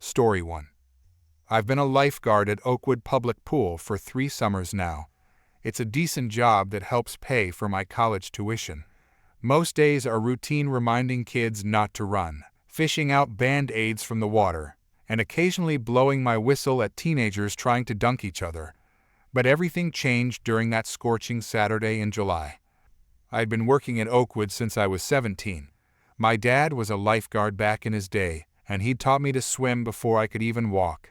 Story 1. I've been a lifeguard at Oakwood Public Pool for 3 summers now. It's a decent job that helps pay for my college tuition. Most days are routine reminding kids not to run, fishing out Band-Aids from the water, and occasionally blowing my whistle at teenagers trying to dunk each other. But everything changed during that scorching Saturday in July. I'd been working at Oakwood since I was 17. My dad was a lifeguard back in his day, and he'd taught me to swim before I could even walk.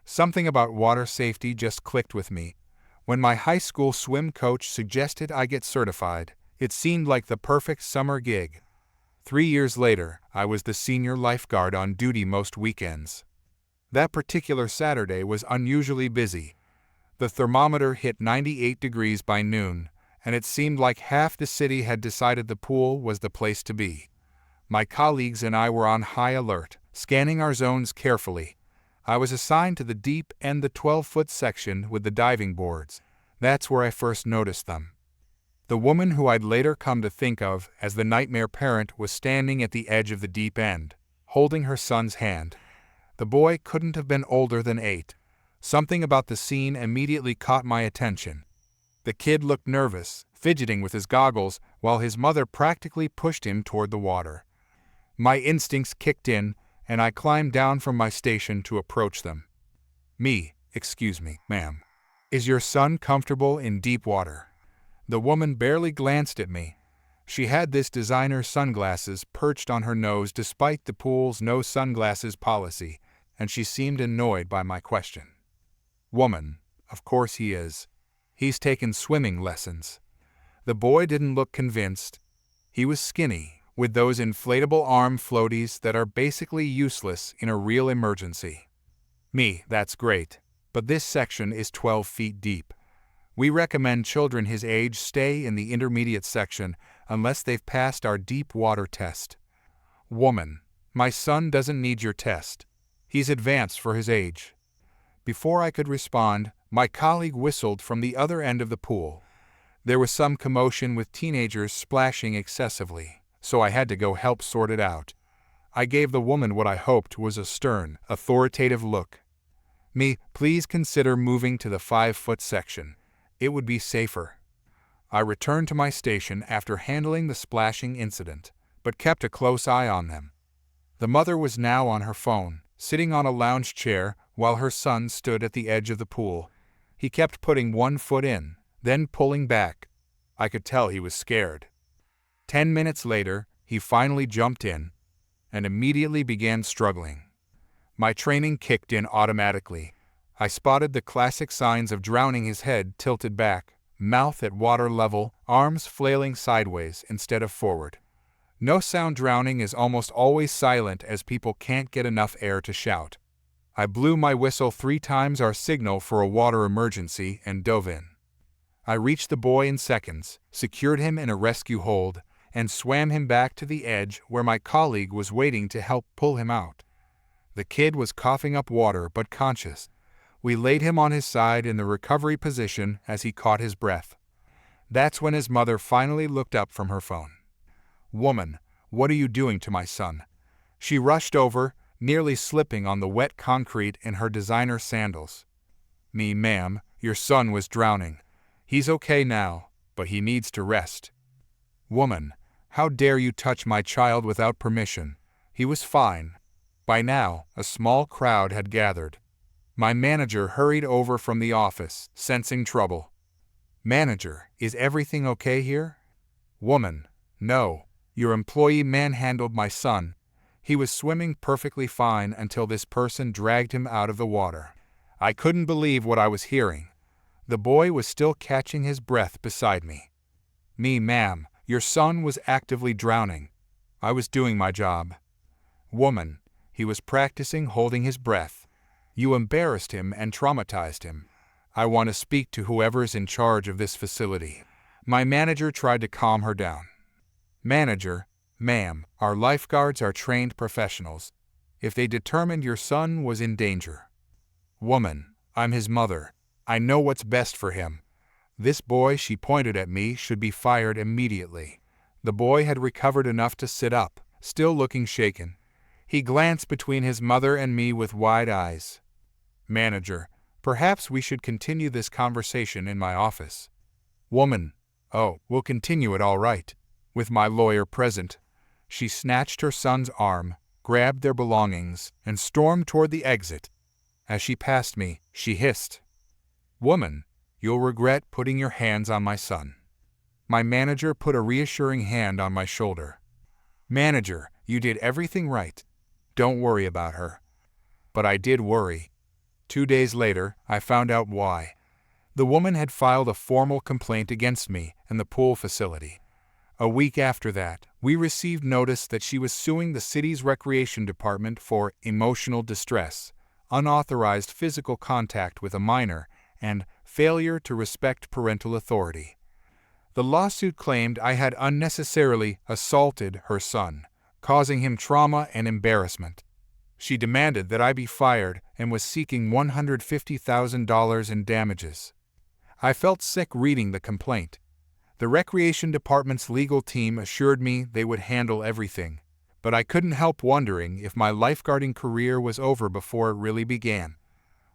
Something about water safety just clicked with me. When my high school swim coach suggested I get certified, it seemed like the perfect summer gig. 3 years later, I was the senior lifeguard on duty most weekends. That particular Saturday was unusually busy. The thermometer hit 98 degrees by noon, and it seemed like half the city had decided the pool was the place to be. My colleagues and I were on high alert, scanning our zones carefully. I was assigned to the deep and the 12-foot section with the diving boards. That's where I first noticed them. The woman who I'd later come to think of as the nightmare parent was standing at the edge of the deep end, holding her son's hand. The boy couldn't have been older than 8. Something about the scene immediately caught my attention. The kid looked nervous, fidgeting with his goggles, while his mother practically pushed him toward the water. My instincts kicked in, and I climbed down from my station to approach them. Excuse me, ma'am. Is your son comfortable in deep water?" The woman barely glanced at me. She had this designer sunglasses perched on her nose despite the pool's no sunglasses policy, and she seemed annoyed by my question. "Woman, of course he is. He's taken swimming lessons." The boy didn't look convinced. He was skinny, with those inflatable arm floaties that are basically useless in a real emergency. That's great, but this section is 12 feet deep. We recommend children his age stay in the intermediate section unless they've passed our deep water test. Woman, my son doesn't need your test. He's advanced for his age. Before I could respond, my colleague whistled from the other end of the pool. There was some commotion with teenagers splashing excessively, so I had to go help sort it out. I gave the woman what I hoped was a stern, authoritative look. Please consider moving to the 5-foot section. It would be safer." I returned to my station after handling the splashing incident, but kept a close eye on them. The mother was now on her phone, sitting on a lounge chair while her son stood at the edge of the pool. He kept putting one foot in, then pulling back. I could tell he was scared. 10 minutes later, he finally jumped in and immediately began struggling. My training kicked in automatically. I spotted the classic signs of drowning: his head tilted back, mouth at water level, arms flailing sideways instead of forward. No sound drowning is almost always silent as people can't get enough air to shout. I blew my whistle 3 times, our signal for a water emergency, and dove in. I reached the boy in seconds, secured him in a rescue hold, and swam him back to the edge where my colleague was waiting to help pull him out. The kid was coughing up water but conscious. We laid him on his side in the recovery position as he caught his breath. That's when his mother finally looked up from her phone. "Woman, what are you doing to my son?" She rushed over, nearly slipping on the wet concrete in her designer sandals. "Ma'am, your son was drowning. He's okay now, but he needs to rest." "Woman, how dare you touch my child without permission? He was fine." By now, a small crowd had gathered. My manager hurried over from the office, sensing trouble. "Manager, is everything okay here?" "Woman, no. Your employee manhandled my son. He was swimming perfectly fine until this person dragged him out of the water." I couldn't believe what I was hearing. The boy was still catching his breath beside me. "Ma'am, your son was actively drowning. I was doing my job." "Woman, he was practicing holding his breath. You embarrassed him and traumatized him. I want to speak to whoever's in charge of this facility." My manager tried to calm her down. "Manager, ma'am, our lifeguards are trained professionals. If they determined your son was in danger." "Woman, I'm his mother. I know what's best for him. This boy," she pointed at me, "should be fired immediately." The boy had recovered enough to sit up, still looking shaken. He glanced between his mother and me with wide eyes. Manager, perhaps we should continue this conversation in my office. Woman, oh, we'll continue it all right. With my lawyer present. She snatched her son's arm, grabbed their belongings, and stormed toward the exit. As she passed me, she hissed, Woman, you'll regret putting your hands on my son. My manager put a reassuring hand on my shoulder. Manager, you did everything right. Don't worry about her. But I did worry. 2 days later, I found out why. The woman had filed a formal complaint against me and the pool facility. A week after that, we received notice that she was suing the city's recreation department for emotional distress, unauthorized physical contact with a minor, and failure to respect parental authority. The lawsuit claimed I had unnecessarily assaulted her son, causing him trauma and embarrassment. She demanded that I be fired and was seeking $150,000 in damages. I felt sick reading the complaint. The recreation department's legal team assured me they would handle everything, but I couldn't help wondering if my lifeguarding career was over before it really began.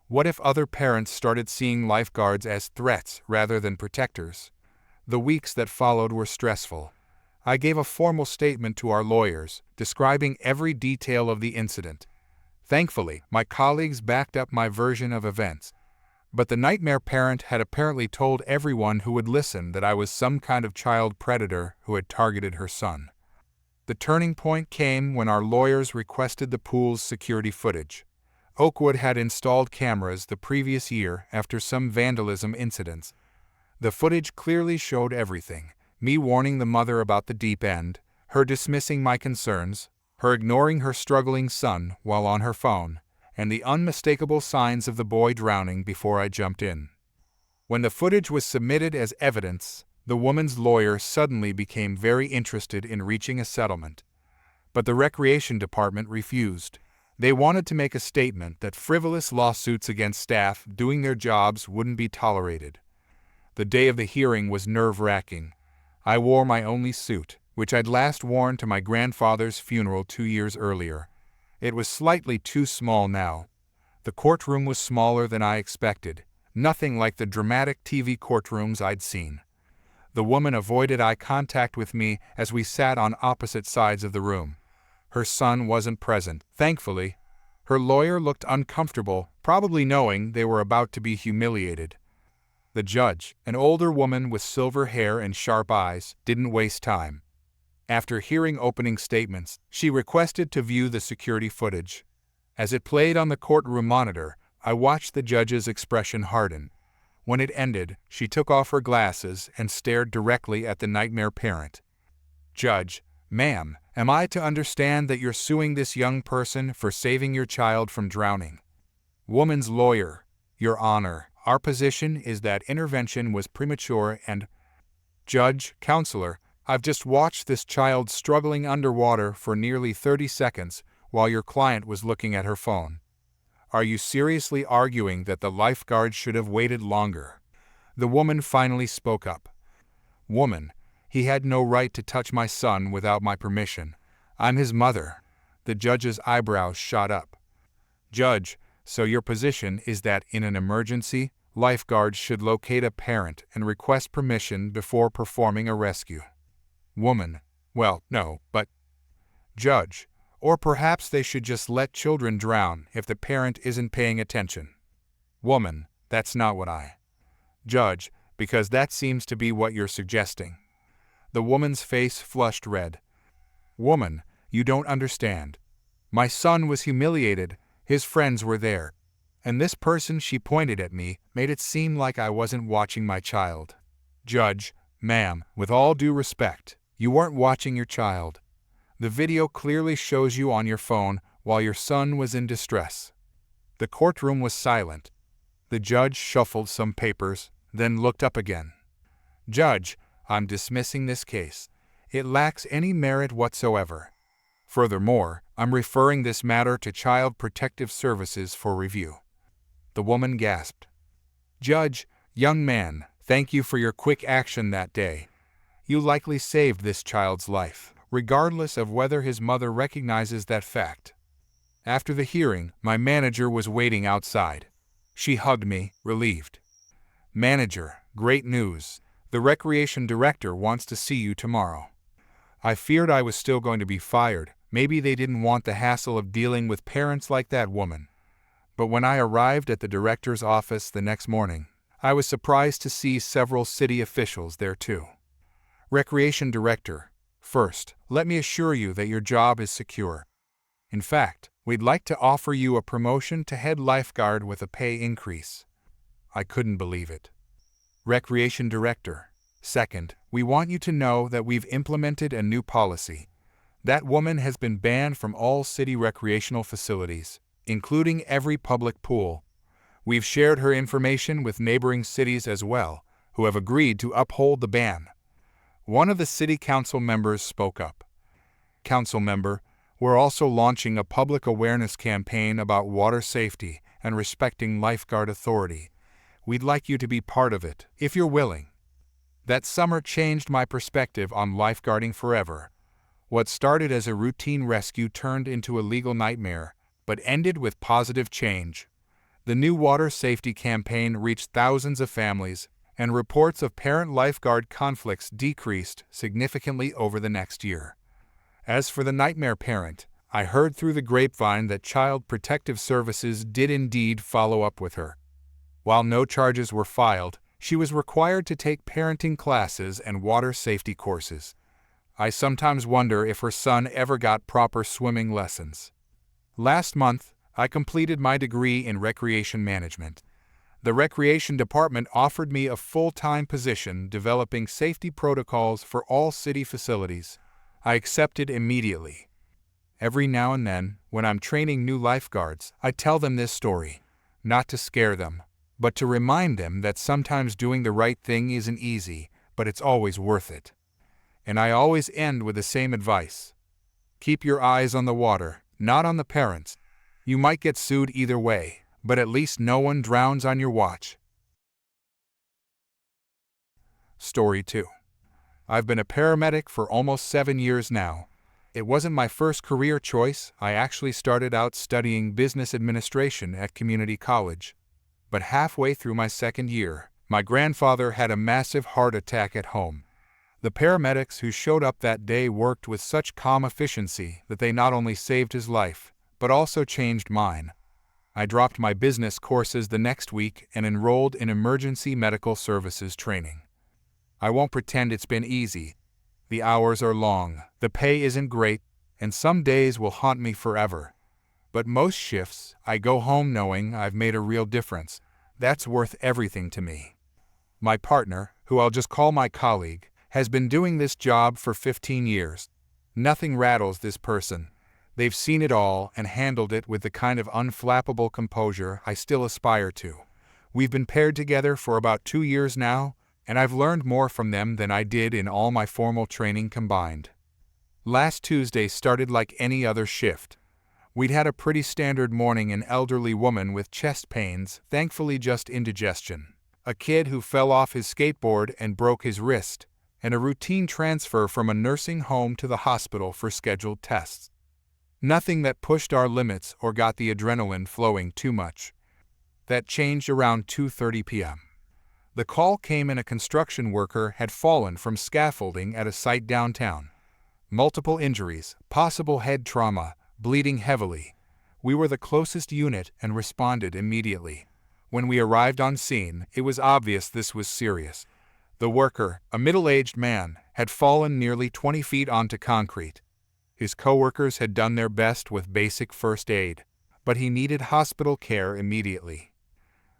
What if other parents started seeing lifeguards as threats rather than protectors? The weeks that followed were stressful. I gave a formal statement to our lawyers, describing every detail of the incident. Thankfully, my colleagues backed up my version of events. But the nightmare parent had apparently told everyone who would listen that I was some kind of child predator who had targeted her son. The turning point came when our lawyers requested the pool's security footage. Oakwood had installed cameras the previous year after some vandalism incidents. The footage clearly showed everything: me warning the mother about the deep end, her dismissing my concerns, her ignoring her struggling son while on her phone, and the unmistakable signs of the boy drowning before I jumped in. When the footage was submitted as evidence, the woman's lawyer suddenly became very interested in reaching a settlement. But the recreation department refused. They wanted to make a statement that frivolous lawsuits against staff doing their jobs wouldn't be tolerated. The day of the hearing was nerve-wracking. I wore my only suit, which I'd last worn to my grandfather's funeral 2 years earlier. It was slightly too small now. The courtroom was smaller than I expected, nothing like the dramatic TV courtrooms I'd seen. The woman avoided eye contact with me as we sat on opposite sides of the room. Her son wasn't present, thankfully. Her lawyer looked uncomfortable, probably knowing they were about to be humiliated. The judge, an older woman with silver hair and sharp eyes, didn't waste time. After hearing opening statements, she requested to view the security footage. As it played on the courtroom monitor, I watched the judge's expression harden. When it ended, she took off her glasses and stared directly at the nightmare parent. Judge, ma'am, am I to understand that you're suing this young person for saving your child from drowning? Woman's lawyer, Your Honor, our position is that intervention was premature and… Judge, counselor, I've just watched this child struggling underwater for nearly 30 seconds while your client was looking at her phone. Are you seriously arguing that the lifeguard should have waited longer? The woman finally spoke up. Woman, he had no right to touch my son without my permission. I'm his mother. The judge's eyebrows shot up. Judge, so your position is that in an emergency, lifeguards should locate a parent and request permission before performing a rescue. Woman, well, no, but… Judge, or perhaps they should just let children drown if the parent isn't paying attention. Woman, that's not what I… Judge, because that seems to be what you're suggesting. The woman's face flushed red. Woman, you don't understand. My son was humiliated. His friends were there. And this person, she pointed at me, made it seem like I wasn't watching my child. Judge, ma'am, with all due respect, you weren't watching your child. The video clearly shows you on your phone while your son was in distress. The courtroom was silent. The judge shuffled some papers, then looked up again. Judge, I'm dismissing this case. It lacks any merit whatsoever. Furthermore, I'm referring this matter to Child Protective Services for review. The woman gasped. Judge, young man, thank you for your quick action that day. You likely saved this child's life, regardless of whether his mother recognizes that fact. After the hearing, my manager was waiting outside. She hugged me, relieved. "Manager, great news. The recreation director wants to see you tomorrow." I feared I was still going to be fired. Maybe they didn't want the hassle of dealing with parents like that woman. But when I arrived at the director's office the next morning, I was surprised to see several city officials there too. "Recreation Director, first, let me assure you that your job is secure. In fact, we'd like to offer you a promotion to head lifeguard with a pay increase." I couldn't believe it. "Recreation Director, second, we want you to know that we've implemented a new policy. That woman has been banned from all city recreational facilities, including every public pool. We've shared her information with neighboring cities as well, who have agreed to uphold the ban." One of the city council members spoke up. "Council member, we're also launching a public awareness campaign about water safety and respecting lifeguard authority. We'd like you to be part of it, if you're willing." That summer changed my perspective on lifeguarding forever. What started as a routine rescue turned into a legal nightmare, but ended with positive change. The new water safety campaign reached thousands of families, and reports of parent lifeguard conflicts decreased significantly over the next year. As for the nightmare parent, I heard through the grapevine that Child Protective Services did indeed follow up with her. While no charges were filed, she was required to take parenting classes and water safety courses. I sometimes wonder if her son ever got proper swimming lessons. Last month, I completed my degree in recreation management. The recreation department offered me a full-time position developing safety protocols for all city facilities. I accepted immediately. Every now and then, when I'm training new lifeguards, I tell them this story, not to scare them, but to remind them that sometimes doing the right thing isn't easy, but it's always worth it. And I always end with the same advice. Keep your eyes on the water, not on the parents. You might get sued either way, but at least no one drowns on your watch. Story 2. I've been a paramedic for almost 7 years now. It wasn't my first career choice. I actually started out studying business administration at community college. But halfway through my second year, my grandfather had a massive heart attack at home. The paramedics who showed up that day worked with such calm efficiency that they not only saved his life, but also changed mine. I dropped my business courses the next week and enrolled in emergency medical services training. I won't pretend it's been easy. The hours are long, the pay isn't great, and some days will haunt me forever. But most shifts, I go home knowing I've made a real difference. That's worth everything to me. My partner, who I'll just call my colleague, has been doing this job for 15 years. Nothing rattles this person. They've seen it all and handled it with the kind of unflappable composure I still aspire to. We've been paired together for about 2 years now, and I've learned more from them than I did in all my formal training combined. Last Tuesday started like any other shift. We'd had a pretty standard morning: an elderly woman with chest pains, thankfully just indigestion, a kid who fell off his skateboard and broke his wrist, and a routine transfer from a nursing home to the hospital for scheduled tests. Nothing that pushed our limits or got the adrenaline flowing too much. That changed around 2:30 p.m. The call came in: a construction worker had fallen from scaffolding at a site downtown. Multiple injuries, possible head trauma, bleeding heavily. We were the closest unit and responded immediately. When we arrived on scene, it was obvious this was serious. The worker, a middle-aged man, had fallen nearly 20 feet onto concrete. His coworkers had done their best with basic first aid, but he needed hospital care immediately.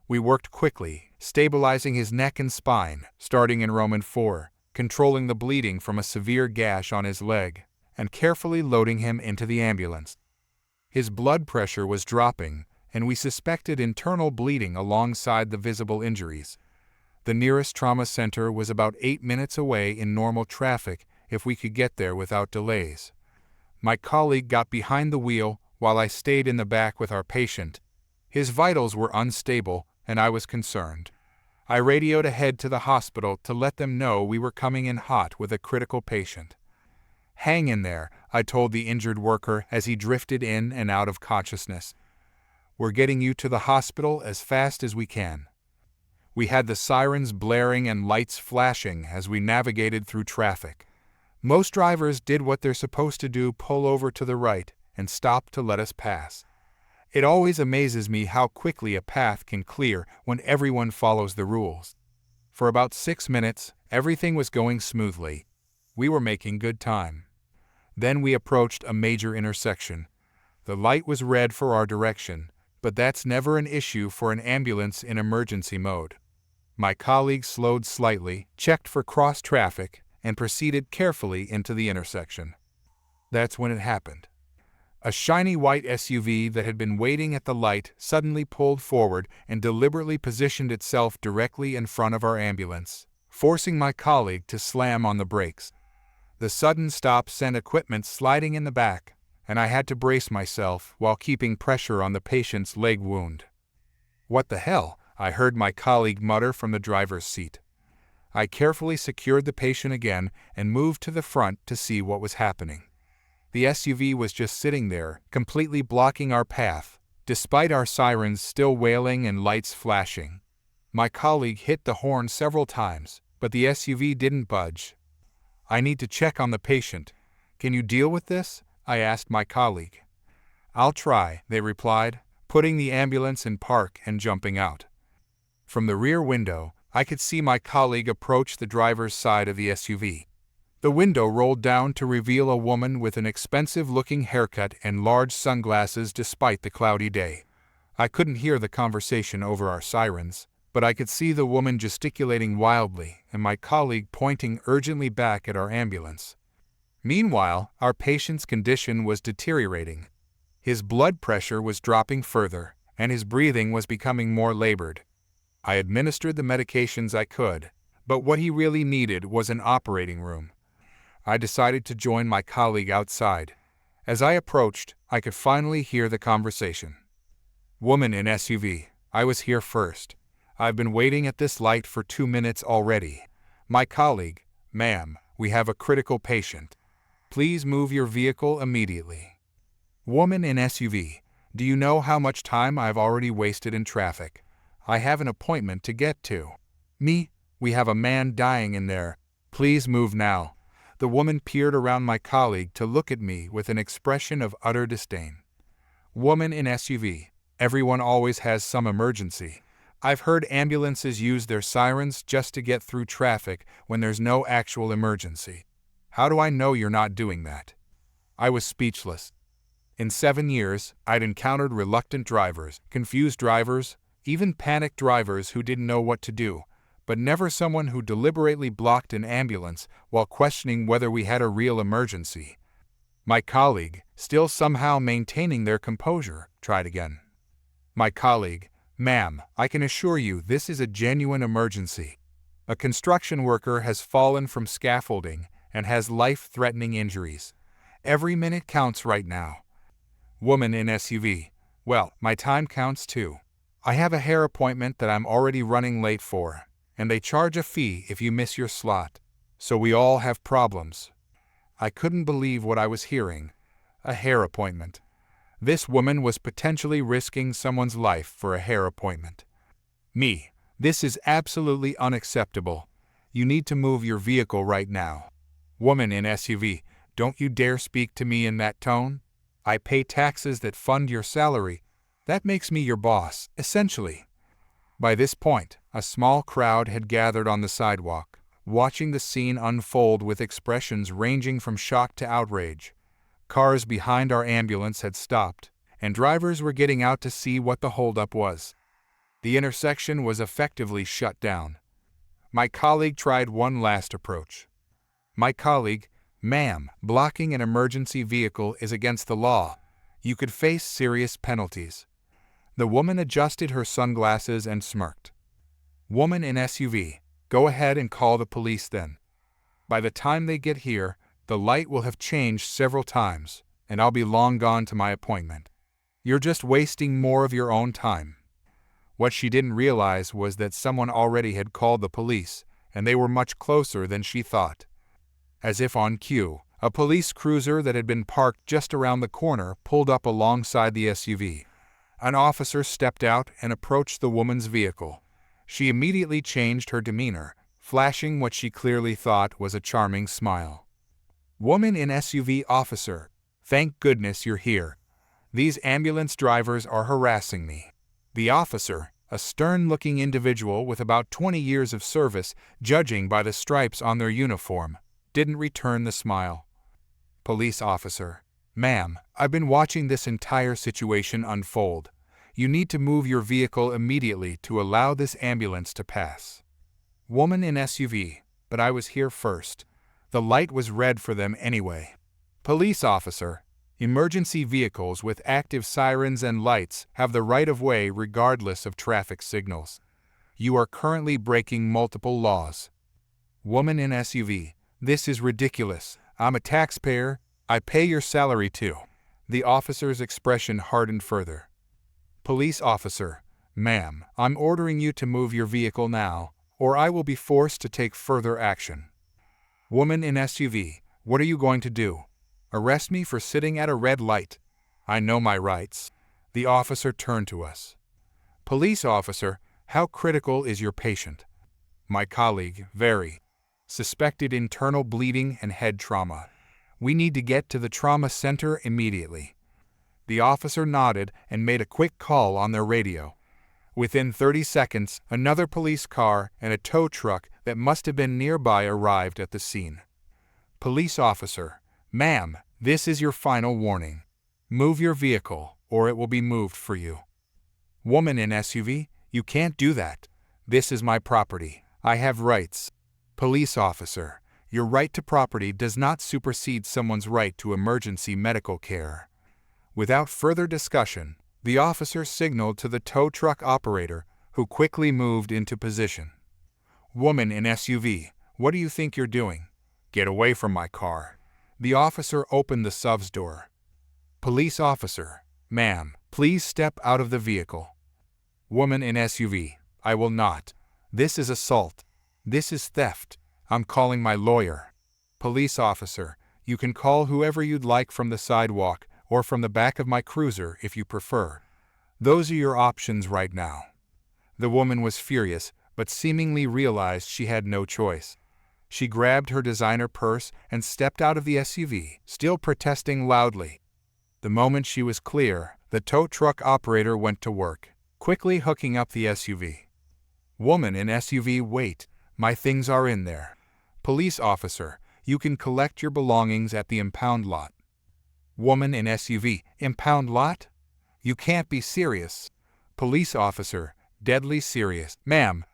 We worked quickly, stabilizing his neck and spine, starting in Roman 4, controlling the bleeding from a severe gash on his leg, and carefully loading him into the ambulance. His blood pressure was dropping, and we suspected internal bleeding alongside the visible injuries. The nearest trauma center was about 8 minutes away in normal traffic if we could get there without delays. My colleague got behind the wheel while I stayed in the back with our patient. His vitals were unstable, and I was concerned. I radioed ahead to the hospital to let them know we were coming in hot with a critical patient. "Hang in there," I told the injured worker as he drifted in and out of consciousness. "We're getting you to the hospital as fast as we can." We had the sirens blaring and lights flashing as we navigated through traffic. Most drivers did what they're supposed to do: pull over to the right and stop to let us pass. It always amazes me how quickly a path can clear when everyone follows the rules. For about 6 minutes, everything was going smoothly. We were making good time. Then we approached a major intersection. The light was red for our direction, but that's never an issue for an ambulance in emergency mode. My colleague slowed slightly, checked for cross traffic, and proceeded carefully into the intersection. That's when it happened. A shiny white SUV that had been waiting at the light suddenly pulled forward and deliberately positioned itself directly in front of our ambulance, forcing my colleague to slam on the brakes. The sudden stop sent equipment sliding in the back, and I had to brace myself while keeping pressure on the patient's leg wound. "What the hell?" I heard my colleague mutter from the driver's seat. I carefully secured the patient again and moved to the front to see what was happening. The SUV was just sitting there, completely blocking our path, despite our sirens still wailing and lights flashing. My colleague hit the horn several times, but the SUV didn't budge. "I need to check on the patient. Can you deal with this?" I asked my colleague. "I'll try," they replied, putting the ambulance in park and jumping out. From the rear window, I could see my colleague approach the driver's side of the SUV. The window rolled down to reveal a woman with an expensive-looking haircut and large sunglasses despite the cloudy day. I couldn't hear the conversation over our sirens, but I could see the woman gesticulating wildly and my colleague pointing urgently back at our ambulance. Meanwhile, our patient's condition was deteriorating. His blood pressure was dropping further, and his breathing was becoming more labored. I administered the medications I could, but what he really needed was an operating room. I decided to join my colleague outside. As I approached, I could finally hear the conversation. "Woman in SUV, I was here first. I've been waiting at this light for 2 minutes already." My colleague: "Ma'am, we have a critical patient. Please move your vehicle immediately." Woman in SUV: "Do you know how much time I've already wasted in traffic? I have an appointment to get to." Me: "We have a man dying in there. Please move now." The woman peered around my colleague to look at me with an expression of utter disdain. Woman in SUV: "Everyone always has some emergency. I've heard ambulances use their sirens just to get through traffic when there's no actual emergency. How do I know you're not doing that?" I was speechless. In 7 years, I'd encountered reluctant drivers, confused drivers, even panicked drivers who didn't know what to do, but never someone who deliberately blocked an ambulance while questioning whether we had a real emergency. My colleague, still somehow maintaining their composure, tried again. My colleague: "Ma'am, I can assure you this is a genuine emergency. A construction worker has fallen from scaffolding and has life-threatening injuries. Every minute counts right now." Woman in SUV: "Well, my time counts too. I have a hair appointment that I'm already running late for, and they charge a fee if you miss your slot. So we all have problems." I couldn't believe what I was hearing. A hair appointment. This woman was potentially risking someone's life for a hair appointment. Me: "This is absolutely unacceptable. You need to move your vehicle right now." Woman in SUV: "Don't you dare speak to me in that tone. I pay taxes that fund your salary. That makes me your boss, essentially." By this point, a small crowd had gathered on the sidewalk, watching the scene unfold with expressions ranging from shock to outrage. Cars behind our ambulance had stopped, and drivers were getting out to see what the holdup was. The intersection was effectively shut down. My colleague tried one last approach. My colleague: "Ma'am, blocking an emergency vehicle is against the law. You could face serious penalties." The woman adjusted her sunglasses and smirked. Woman in SUV: "Go ahead and call the police then. By the time they get here, the light will have changed several times, and I'll be long gone to my appointment. You're just wasting more of your own time." What she didn't realize was that someone already had called the police, and they were much closer than she thought. As if on cue, A police cruiser that had been parked just around the corner pulled up alongside the SUV. An officer stepped out and approached the woman's vehicle. She immediately changed her demeanor, flashing what she clearly thought was a charming smile. "Woman in SUV officer, thank goodness you're here. These ambulance drivers are harassing me." The officer, a stern-looking individual with about 20 years of service, judging by the stripes on their uniform, didn't return the smile. Police officer, "Ma'am, I've been watching this entire situation unfold. You need to move your vehicle immediately to allow this ambulance to pass." Woman in SUV, "But I was here first. The light was red for them anyway." Police officer, "Emergency vehicles with active sirens and lights have the right of way regardless of traffic signals. You are currently breaking multiple laws." Woman in SUV, "This is ridiculous. I'm a taxpayer. I pay your salary too." The officer's expression hardened further. Police officer, "Ma'am, I'm ordering you to move your vehicle now, or I will be forced to take further action." Woman in SUV, "What are you going to do? Arrest me for sitting at a red light? I know my rights." The officer turned to us. Police officer, "How critical is your patient?" My colleague, "Very. Suspected internal bleeding and head trauma. We need to get to the trauma center immediately." The officer nodded and made a quick call on their radio. Within 30 seconds, another police car and a tow truck that must have been nearby arrived at the scene. Police officer, "Ma'am, this is your final warning. Move your vehicle, or it will be moved for you." Woman in SUV, "You can't do that. This is my property. I have rights." Police officer, "Your right to property does not supersede someone's right to emergency medical care." Without further discussion, the officer signaled to the tow truck operator, who quickly moved into position. Woman in SUV, "What do you think you're doing? Get away from my car." The officer opened the SUV's door. Police officer, "Ma'am, please step out of the vehicle." Woman in SUV, "I will not. This is assault. This is theft. I'm calling my lawyer." Police officer, "You can call whoever you'd like from the sidewalk or from the back of my cruiser if you prefer. Those are your options right now." The woman was furious, but seemingly realized she had no choice. She grabbed her designer purse and stepped out of the SUV, still protesting loudly. The moment she was clear, the tow truck operator went to work, quickly hooking up the SUV. Woman in SUV, "Wait, my things are in there." Police officer, "You can collect your belongings at the impound lot." Woman in SUV, "Impound lot? You can't be serious." Police officer, deadly serious, "Ma'am,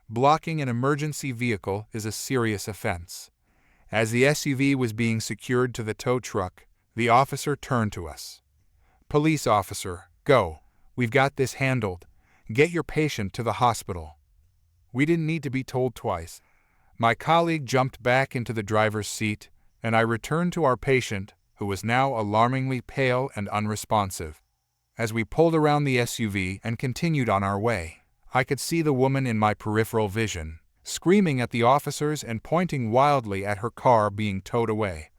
blocking an emergency vehicle is a serious offense." As the SUV was being secured to the tow truck, the officer turned to us. Police officer, "Go. We've got this handled. Get your patient to the hospital." We didn't need to be told twice. My colleague jumped back into the driver's seat, and I returned to our patient, who was now alarmingly pale and unresponsive. As we pulled around the SUV and continued on our way, I could see the woman in my peripheral vision, screaming at the officers and pointing wildly at her car being towed away.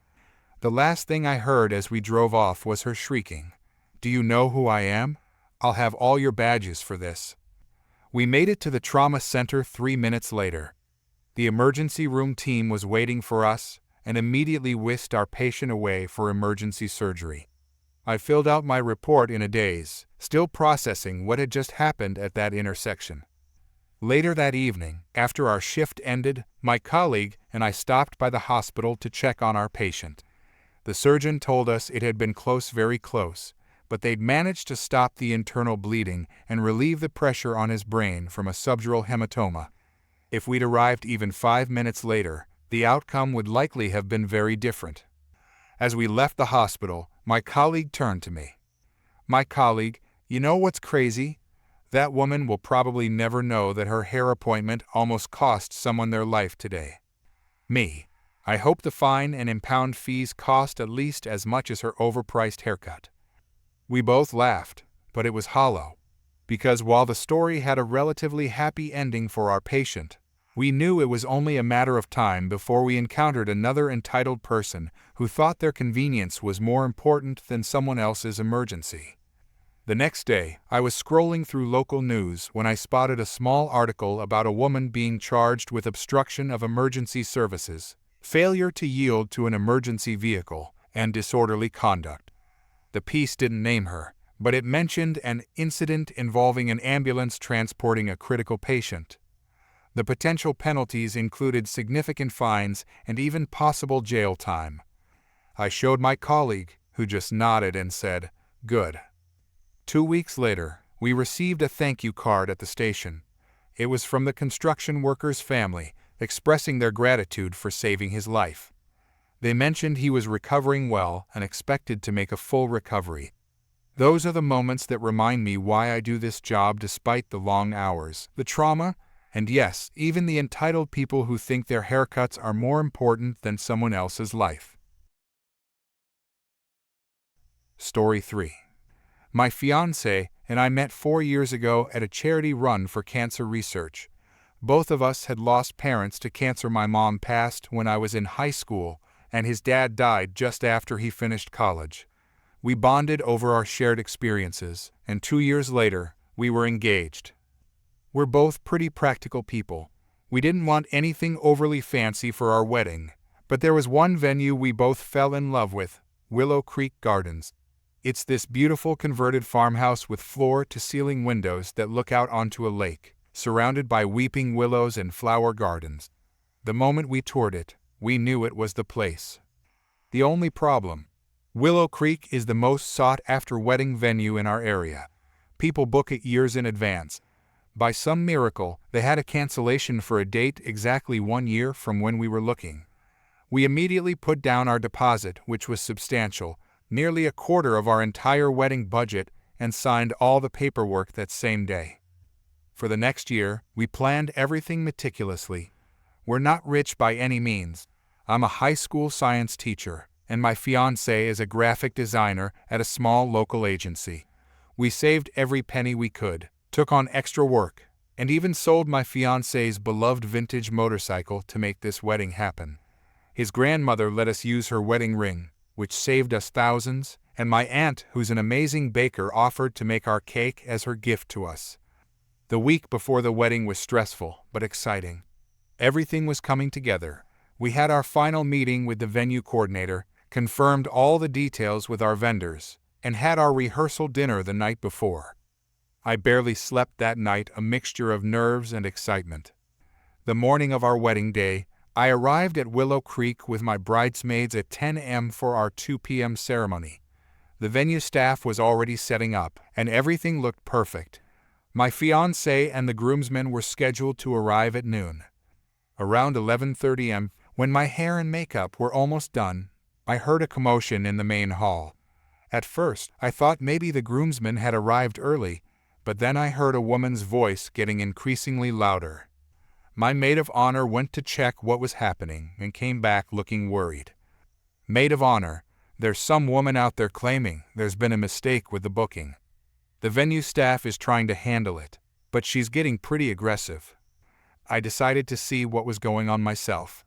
The last thing I heard as we drove off was her shrieking, "Do you know who I am? I'll have all your badges for this." We made it to the trauma center 3 minutes later. The emergency room team was waiting for us and immediately whisked our patient away for emergency surgery. I filled out my report in a daze, still processing what had just happened at that intersection. Later that evening, after our shift ended, my colleague and I stopped by the hospital to check on our patient. The surgeon told us it had been close, very close, but they'd managed to stop the internal bleeding and relieve the pressure on his brain from a subdural hematoma. If we'd arrived even 5 minutes later, the outcome would likely have been very different. As we left the hospital, my colleague turned to me. My colleague, "You know what's crazy? That woman will probably never know that her hair appointment almost cost someone their life today." Me, "I hope the fine and impound fees cost at least as much as her overpriced haircut." We both laughed, but it was hollow, because while the story had a relatively happy ending for our patient, We knew it was only a matter of time before we encountered another entitled person who thought their convenience was more important than someone else's emergency. The next day, I was scrolling through local news when I spotted a small article about a woman being charged with obstruction of emergency services, failure to yield to an emergency vehicle, and disorderly conduct. The piece didn't name her, but it mentioned an incident involving an ambulance transporting a critical patient. The potential penalties included significant fines and even possible jail time. I showed my colleague, who just nodded and said, "Good." 2 weeks later, we received a thank you card at the station. It was from the construction worker's family, expressing their gratitude for saving his life. They mentioned he was recovering well and expected to make a full recovery. Those are the moments that remind me why I do this job despite the long hours, the trauma, and yes, even the entitled people who think their haircuts are more important than someone else's life. Story 3. My fiancé and I met 4 years ago at a charity run for cancer research. Both of us had lost parents to cancer. My mom passed when I was in high school, and his dad died just after he finished college. We bonded over our shared experiences, and 2 years later, we were engaged. We're both pretty practical people. We didn't want anything overly fancy for our wedding, but there was one venue we both fell in love with: Willow Creek Gardens. It's this beautiful converted farmhouse with floor-to-ceiling windows that look out onto a lake, surrounded by weeping willows and flower gardens. The moment we toured it, we knew it was the place. The only problem: Willow Creek is the most sought-after wedding venue in our area. People book it years in advance. By some miracle, they had a cancellation for a date exactly 1 year from when we were looking. We immediately put down our deposit, which was substantial, nearly a quarter of our entire wedding budget, and signed all the paperwork that same day. For the next year, we planned everything meticulously. We're not rich by any means. I'm a high school science teacher, and my fiancé is a graphic designer at a small local agency. We saved every penny we could, took on extra work, and even sold my fiancé's beloved vintage motorcycle to make this wedding happen. His grandmother let us use her wedding ring, which saved us thousands, and my aunt, who's an amazing baker, offered to make our cake as her gift to us. The week before the wedding was stressful, but exciting. Everything was coming together. We had our final meeting with the venue coordinator, confirmed all the details with our vendors, and had our rehearsal dinner the night before. I barely slept that night, a mixture of nerves and excitement. The morning of our wedding day, I arrived at Willow Creek with my bridesmaids at 10 a.m. for our 2 p.m. ceremony. The venue staff was already setting up, and everything looked perfect. My fiancé and the groomsmen were scheduled to arrive at noon. Around 11:30 a.m., when my hair and makeup were almost done, I heard a commotion in the main hall. At first, I thought maybe the groomsmen had arrived early, but then I heard a woman's voice getting increasingly louder. My maid of honor went to check what was happening and came back looking worried. "Maid of honor, there's some woman out there claiming there's been a mistake with the booking. The venue staff is trying to handle it, but she's getting pretty aggressive." I decided to see what was going on myself.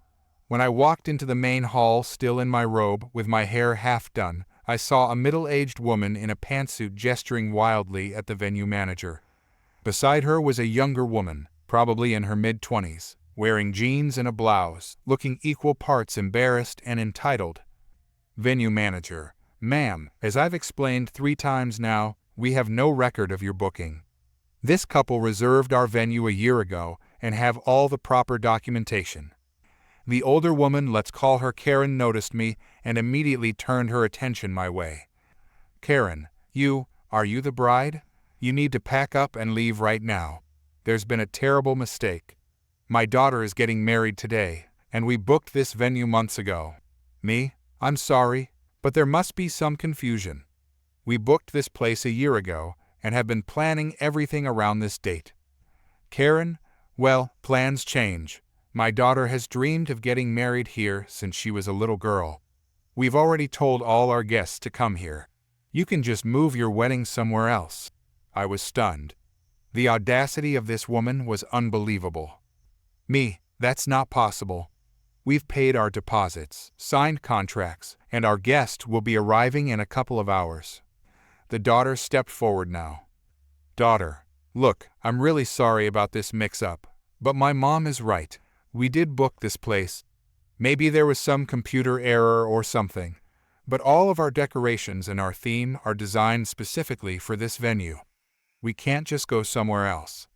When I walked into the main hall, still in my robe, with my hair half done, I saw a middle-aged woman in a pantsuit gesturing wildly at the venue manager. Beside her was a younger woman, probably in her mid-20s, wearing jeans and a blouse, looking equal parts embarrassed and entitled. Venue manager: "Ma'am, as I've explained 3 times now, we have no record of your booking. This couple reserved our venue a year ago and have all the proper documentation." The older woman, let's call her Karen, noticed me and immediately turned her attention my way. "Karen, are you the bride? You need to pack up and leave right now. There's been a terrible mistake. My daughter is getting married today, and we booked this venue months ago." Me: "I'm sorry, but there must be some confusion. We booked this place a year ago and have been planning everything around this date." Karen: "Well, plans change. My daughter has dreamed of getting married here since she was a little girl. We've already told all our guests to come here. You can just move your wedding somewhere else." I was stunned. The audacity of this woman was unbelievable. Me, that's not possible. We've paid our deposits, signed contracts, and our guest will be arriving in a couple of hours. The daughter stepped forward now. Daughter, look, I'm really sorry about this mix-up, but my mom is right. We did book this place. Maybe there was some computer error or something, but all of our decorations and our theme are designed specifically for this venue. We can't just go somewhere else.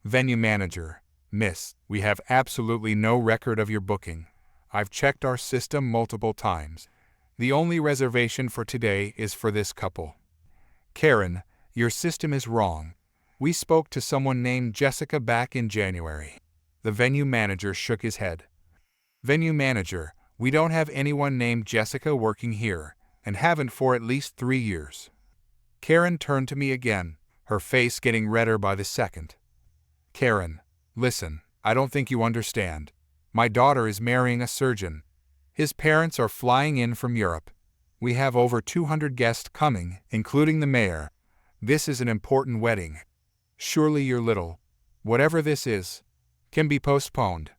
Venue manager, Miss, we have absolutely no record of your booking. I've checked our system multiple times. The only reservation for today is for this couple. Karen, your system is wrong. We spoke to someone named Jessica back in January. The venue manager shook his head. Venue manager, we don't have anyone named Jessica working here, and haven't for at least 3 years. Karen turned to me again, her face getting redder by the second. Karen, listen, I don't think you understand. My daughter is marrying a surgeon. His parents are flying in from Europe. We have over 200 guests coming, including the mayor. This is an important wedding. Surely your little, whatever this is, can be postponed.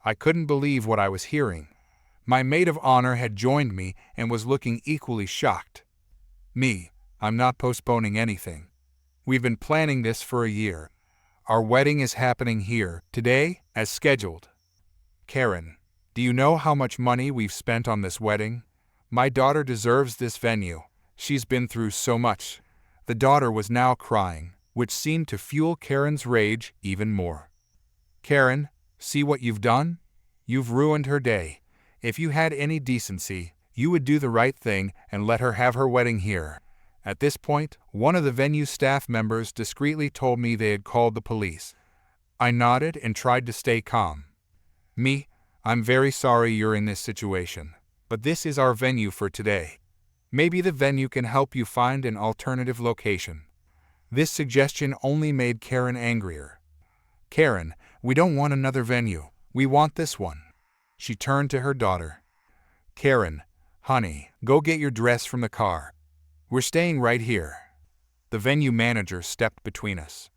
I couldn't believe what I was hearing. My maid of honor had joined me and was looking equally shocked. Me, I'm not postponing anything. We've been planning this for a year. Our wedding is happening here, today, as scheduled. Karen, do you know how much money we've spent on this wedding? My daughter deserves this venue. She's been through so much. The daughter was now crying, which seemed to fuel Karen's rage even more. Karen, see what you've done? You've ruined her day. If you had any decency, you would do the right thing and let her have her wedding here. At this point, one of the venue staff members discreetly told me they had called the police. I nodded and tried to stay calm. Me, I'm very sorry you're in this situation, but this is our venue for today. Maybe the venue can help you find an alternative location. This suggestion only made Karen angrier. Karen, we don't want another venue. We want this one. She turned to her daughter. Karen, honey, go get your dress from the car. We're staying right here. The venue manager stepped between us.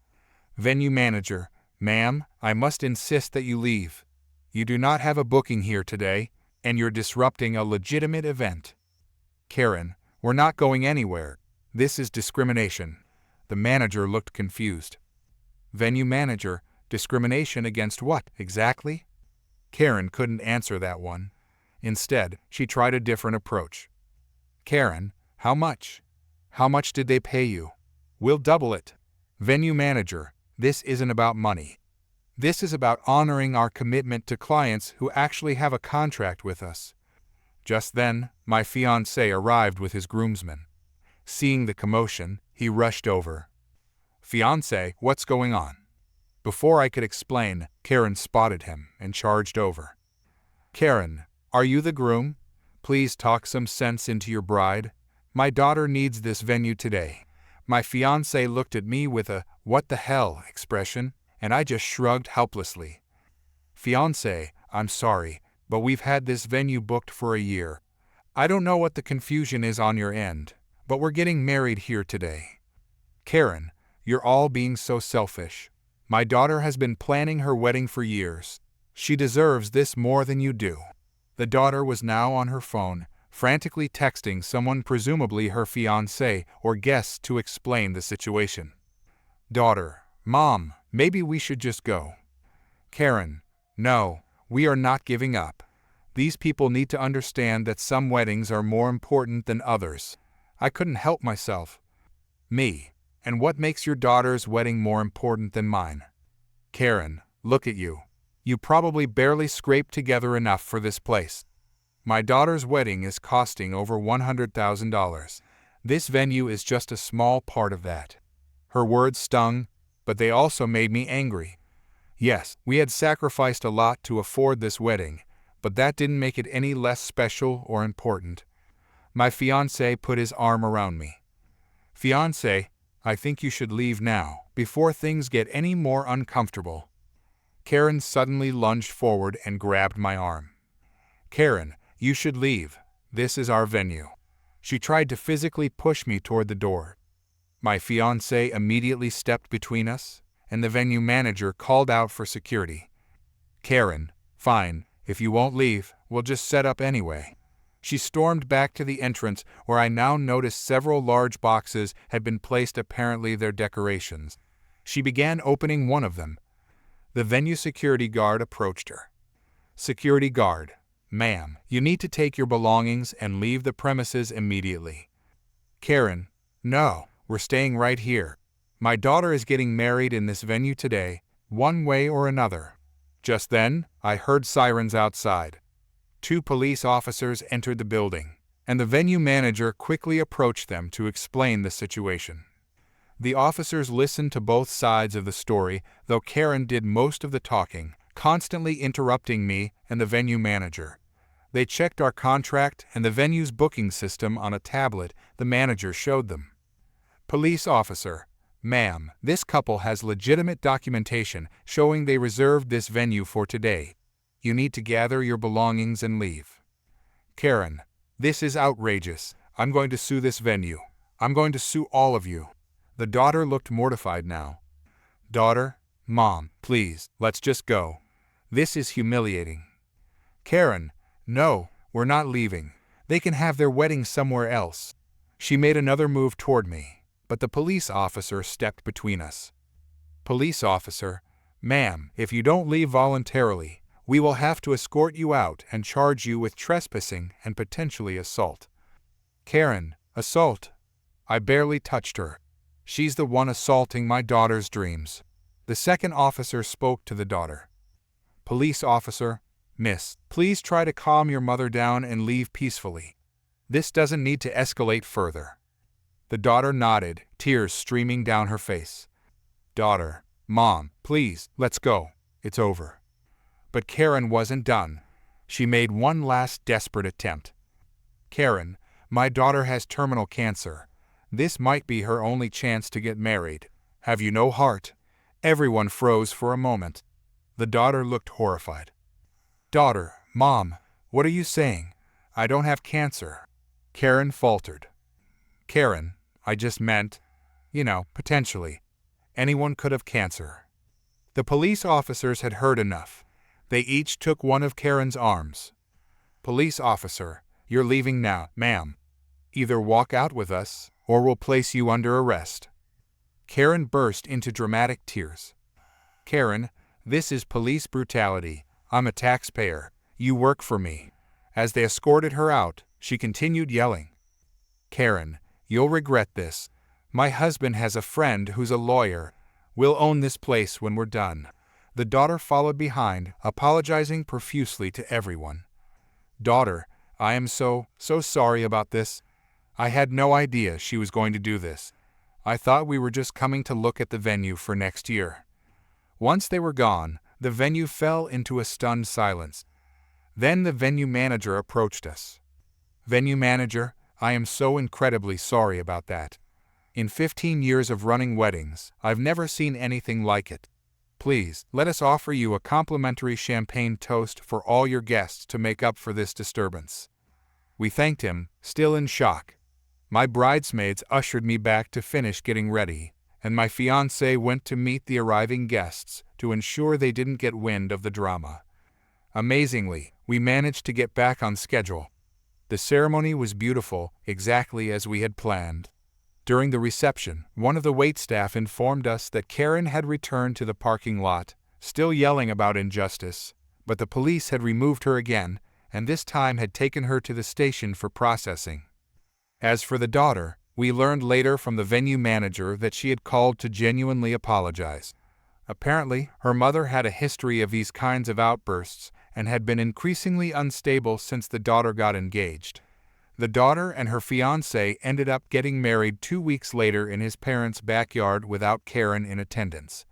Venue manager, ma'am, I must insist that you leave. You do not have a booking here today, and you're disrupting a legitimate event. Karen, we're not going anywhere. This is discrimination. The manager looked confused. Venue manager, discrimination against what, exactly? Karen couldn't answer that one. Instead, she tried a different approach. Karen, how much? How much did they pay you? We'll double it. Venue manager, this isn't about money. This is about honoring our commitment to clients who actually have a contract with us. Just then, my fiancé arrived with his groomsmen. Seeing the commotion, he rushed over. Fiancé, what's going on? Before I could explain, Karen spotted him and charged over. Karen, are you the groom? Please talk some sense into your bride. My daughter needs this venue today. My fiancé looked at me with a "what the hell" expression, and I just shrugged helplessly. Fiancé, I'm sorry, but we've had this venue booked for a year. I don't know what the confusion is on your end, but we're getting married here today. Karen, you're all being so selfish. My daughter has been planning her wedding for years. She deserves this more than you do. The daughter was now on her phone, frantically texting someone, presumably her fiancé or guests, to explain the situation. Daughter, Mom, maybe we should just go. Karen, no, we are not giving up. These people need to understand that some weddings are more important than others. I couldn't help myself. Me, and what makes your daughter's wedding more important than mine? Karen, look at you. You probably barely scraped together enough for this place. My daughter's wedding is costing over $100,000. This venue is just a small part of that. Her words stung, but they also made me angry. Yes, we had sacrificed a lot to afford this wedding, but that didn't make it any less special or important. My fiancé put his arm around me. Fiancé, I think you should leave now, before things get any more uncomfortable. Karen suddenly lunged forward and grabbed my arm. Karen, you should leave. This is our venue. She tried to physically push me toward the door. My fiancé immediately stepped between us, and the venue manager called out for security. Karen, fine, if you won't leave, we'll just set up anyway. She stormed back to the entrance, where I now noticed several large boxes had been placed, apparently their decorations. She began opening one of them. The venue security guard approached her. Security guard, ma'am, you need to take your belongings and leave the premises immediately. Karen, no, we're staying right here. My daughter is getting married in this venue today, one way or another. Just then, I heard sirens outside. 2 police officers entered the building, and the venue manager quickly approached them to explain the situation. The officers listened to both sides of the story, though Karen did most of the talking, constantly interrupting me and the venue manager. They checked our contract and the venue's booking system on a tablet the manager showed them. Police officer, ma'am, this couple has legitimate documentation showing they reserved this venue for today. You need to gather your belongings and leave. Karen, this is outrageous. I'm going to sue this venue. I'm going to sue all of you. The daughter looked mortified now. Daughter, Mom, please, let's just go. This is humiliating. Karen, no, we're not leaving. They can have their wedding somewhere else. She made another move toward me, but the police officer stepped between us. Police officer, ma'am, if you don't leave voluntarily, we will have to escort you out and charge you with trespassing and potentially assault. Karen, assault? I barely touched her. She's the one assaulting my daughter's dreams. The second officer spoke to the daughter. Police officer, Miss, please try to calm your mother down and leave peacefully. This doesn't need to escalate further. The daughter nodded, tears streaming down her face. Daughter, Mom, please, let's go. It's over. But Karen wasn't done. She made one last desperate attempt. Karen, my daughter has terminal cancer. This might be her only chance to get married. Have you no heart? Everyone froze for a moment. The daughter looked horrified. Daughter, Mom, what are you saying? I don't have cancer. Karen faltered. Karen, I just meant, potentially. Anyone could have cancer. The police officers had heard enough. They each took one of Karen's arms. Police officer, you're leaving now, ma'am. Either walk out with us, or we'll place you under arrest. Karen burst into dramatic tears. Karen, this is police brutality. I'm a taxpayer. You work for me. As they escorted her out, she continued yelling. Karen, you'll regret this. My husband has a friend who's a lawyer. We'll own this place when we're done. The daughter followed behind, apologizing profusely to everyone. Daughter, I am so sorry about this. I had no idea she was going to do this. I thought we were just coming to look at the venue for next year. Once they were gone, the venue fell into a stunned silence. Then the venue manager approached us. Venue manager, I am so incredibly sorry about that. In 15 years of running weddings, I've never seen anything like it. Please, let us offer you a complimentary champagne toast for all your guests to make up for this disturbance. We thanked him, still in shock. My bridesmaids ushered me back to finish getting ready, and my fiancé went to meet the arriving guests to ensure they didn't get wind of the drama. Amazingly, we managed to get back on schedule. The ceremony was beautiful, exactly as we had planned. During the reception, one of the waitstaff informed us that Karen had returned to the parking lot, still yelling about injustice, but the police had removed her again, and this time had taken her to the station for processing. As for the daughter, we learned later from the venue manager that she had called to genuinely apologize. Apparently, her mother had a history of these kinds of outbursts and had been increasingly unstable since the daughter got engaged. The daughter and her fiancé ended up getting married 2 weeks later in his parents' backyard without Karen in attendance.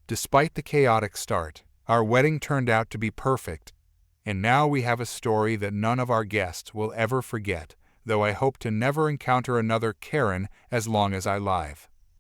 Despite the chaotic start, our wedding turned out to be perfect, and now we have a story that none of our guests will ever forget, though I hope to never encounter another Karen as long as I live.